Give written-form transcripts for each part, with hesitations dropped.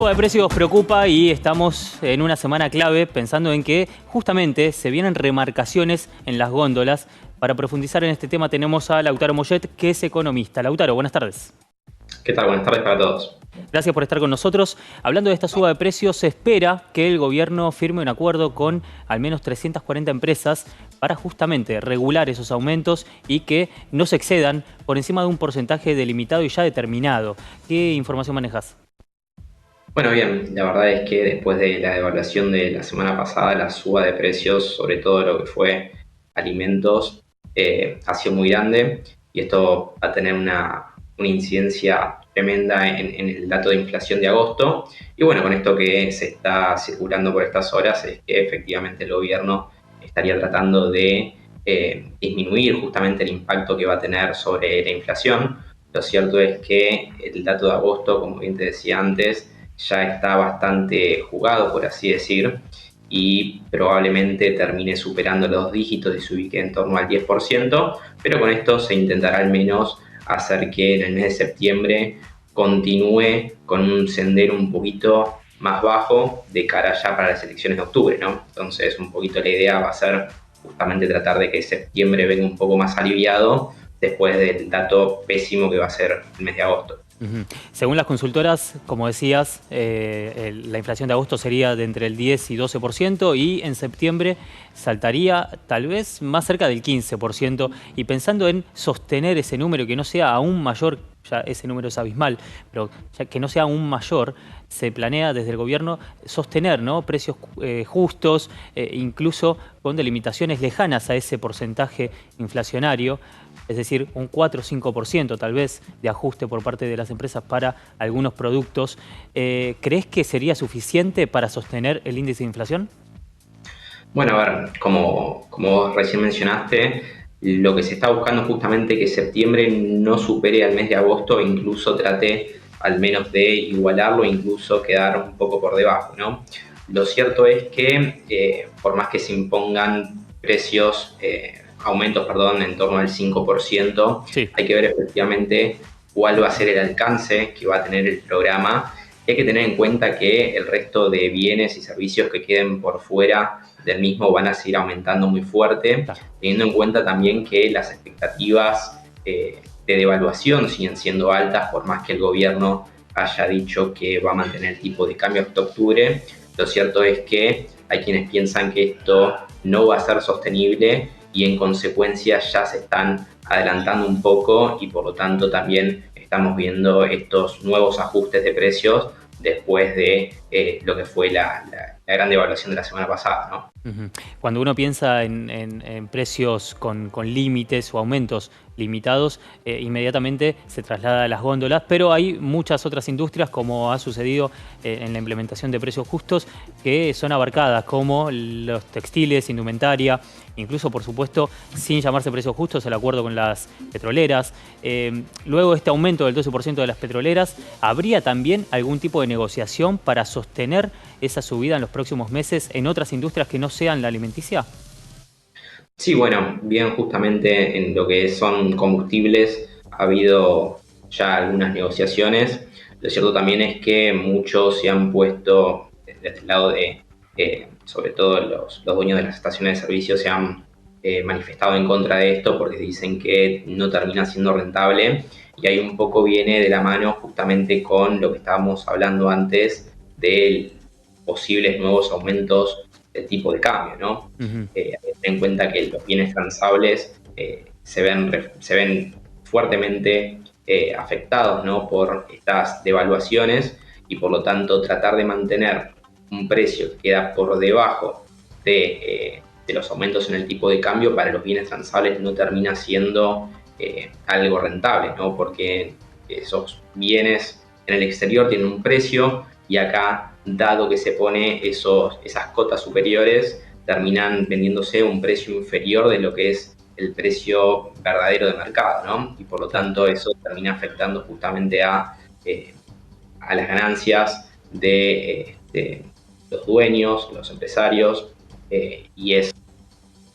De precios preocupa y estamos en una semana clave pensando en que justamente se vienen remarcaciones en las góndolas. Para profundizar en este tema tenemos a Lautaro Mollet, que es economista. Lautaro, buenas tardes. ¿Qué tal? Buenas tardes para todos. Gracias por estar con nosotros. Hablando de esta suba de precios, se espera que el gobierno firme un acuerdo con al menos 340 empresas para justamente regular esos aumentos y que no se excedan por encima de un porcentaje delimitado y ya determinado. ¿Qué información manejas? Bueno, bien, la verdad es que después de la devaluación de la semana pasada, la suba de precios, sobre todo lo que fue alimentos, ha sido muy grande y esto va a tener una incidencia tremenda en el dato de inflación de agosto. Y bueno, con esto que se está circulando por estas horas es que efectivamente el gobierno estaría tratando de disminuir justamente el impacto que va a tener sobre la inflación. Lo cierto es que el dato de agosto, como bien te decía antes, ya está bastante jugado, por así decir, y probablemente termine superando los 2 dígitos y se ubique en torno al 10%, pero con esto se intentará al menos hacer que en el mes de septiembre continúe con un sendero un poquito más bajo de cara ya para las elecciones de octubre, ¿no? Entonces, un poquito la idea va a ser justamente tratar de que septiembre venga un poco más aliviado después del dato pésimo que va a ser el mes de agosto. Según las consultoras, como decías, la inflación de agosto sería de entre el 10 y 12% y en septiembre saltaría tal vez más cerca del 15%. Y pensando en sostener ese número, que no sea aún mayor, ya ese número es abismal, pero ya que no sea aún mayor, se planea desde el gobierno sostener, ¿no?, precios justos, incluso con delimitaciones lejanas a ese porcentaje inflacionario. Es decir, un 4 o 5% tal vez de ajuste por parte de las empresas para algunos productos. ¿Crees que sería suficiente para sostener el índice de inflación? Bueno, a ver, como vos recién mencionaste, lo que se está buscando justamente que septiembre no supere al mes de agosto e incluso trate al menos de igualarlo e incluso quedar un poco por debajo, ¿no? Lo cierto es que por más que se impongan precios, aumentos, perdón, en torno al 5%, Sí. hay que ver efectivamente cuál va a ser el alcance que va a tener el programa. Hay que tener en cuenta que el resto de bienes y servicios que queden por fuera del mismo van a seguir aumentando muy fuerte, Claro. teniendo en cuenta también que las expectativas de devaluación siguen siendo altas, por más que el gobierno haya dicho que va a mantener el tipo de cambio hasta octubre. Lo cierto es que hay quienes piensan que esto no va a ser sostenible y en consecuencia ya se están adelantando un poco y por lo tanto también estamos viendo estos nuevos ajustes de precios después de lo que fue la gran devaluación de la semana pasada, ¿no? Cuando uno piensa en precios con límites o aumentos limitados, inmediatamente se traslada a las góndolas, pero hay muchas otras industrias, como ha sucedido en la implementación de precios justos, que son abarcadas, como los textiles, indumentaria, incluso, por supuesto, sin llamarse precios justos, el acuerdo con las petroleras. Luego de este aumento del 12% de las petroleras, ¿habría también algún tipo de negociación para sostener esa subida en los próximos meses en otras industrias que no sean la alimenticia? Sí, bueno, bien, justamente en lo que son combustibles ha habido ya algunas negociaciones. Lo cierto también es que muchos se han puesto desde el lado de, sobre todo los dueños de las estaciones de servicio se han manifestado en contra de esto porque dicen que no termina siendo rentable y ahí un poco viene de la mano justamente con lo que estábamos hablando antes de posibles nuevos aumentos del tipo de cambio, ¿no? Ujú. Hay que tener en cuenta que los bienes transables se ven fuertemente afectados, ¿no?, por estas devaluaciones y por lo tanto tratar de mantener un precio que queda por debajo de los aumentos en el tipo de cambio para los bienes transables no termina siendo algo rentable, ¿no?, porque esos bienes en el exterior tienen un precio y acá, dado que se pone esas cotas superiores, terminan vendiéndose a un precio inferior de lo que es el precio verdadero de mercado, ¿no? Y por lo Claro. tanto eso termina afectando justamente a las ganancias de los dueños, los empresarios, y es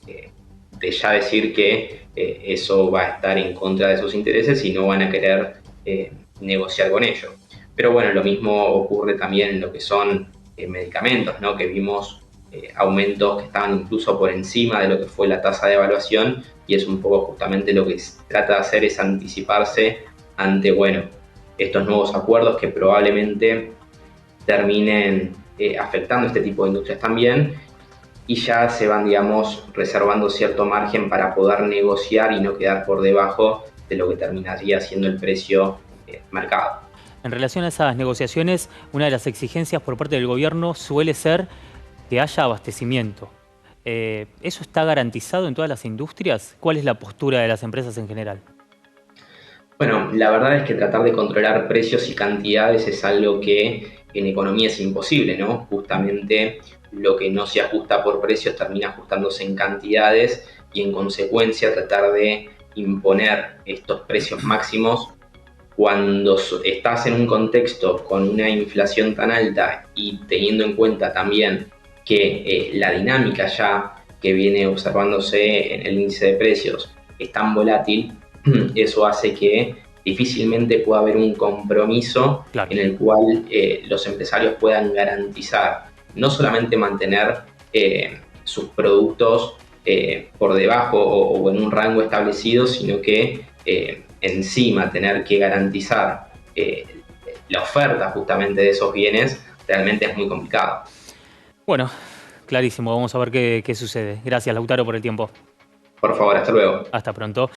de ya decir que eso va a estar en contra de sus intereses y no van a querer negociar con ellos. Pero bueno, lo mismo ocurre también en lo que son medicamentos, ¿no? Que vimos aumentos que estaban incluso por encima de lo que fue la tasa de evaluación, y es un poco justamente lo que se trata de hacer, es anticiparse ante, bueno, estos nuevos acuerdos que probablemente terminen afectando este tipo de industrias también, y ya se van, digamos, reservando cierto margen para poder negociar y no quedar por debajo de lo que terminaría siendo el precio mercado. En relación a esas negociaciones, una de las exigencias por parte del gobierno suele ser que haya abastecimiento. ¿Eso está garantizado en todas las industrias? ¿Cuál es la postura de las empresas en general? Bueno, la verdad es que tratar de controlar precios y cantidades es algo que en economía es imposible, ¿no? Justamente lo que no se ajusta por precios termina ajustándose en cantidades, y en consecuencia tratar de imponer estos precios máximos cuando estás en un contexto con una inflación tan alta y teniendo en cuenta también que la dinámica ya que viene observándose en el índice de precios es tan volátil, eso hace que difícilmente pueda haber un compromiso Claro. en el cual los empresarios puedan garantizar no solamente mantener sus productos por debajo o en un rango establecido, sino que encima tener que garantizar la oferta justamente de esos bienes, realmente es muy complicado. Bueno, clarísimo. Vamos a ver qué sucede. Gracias, Lautaro, por el tiempo. Por favor, hasta luego. Hasta pronto.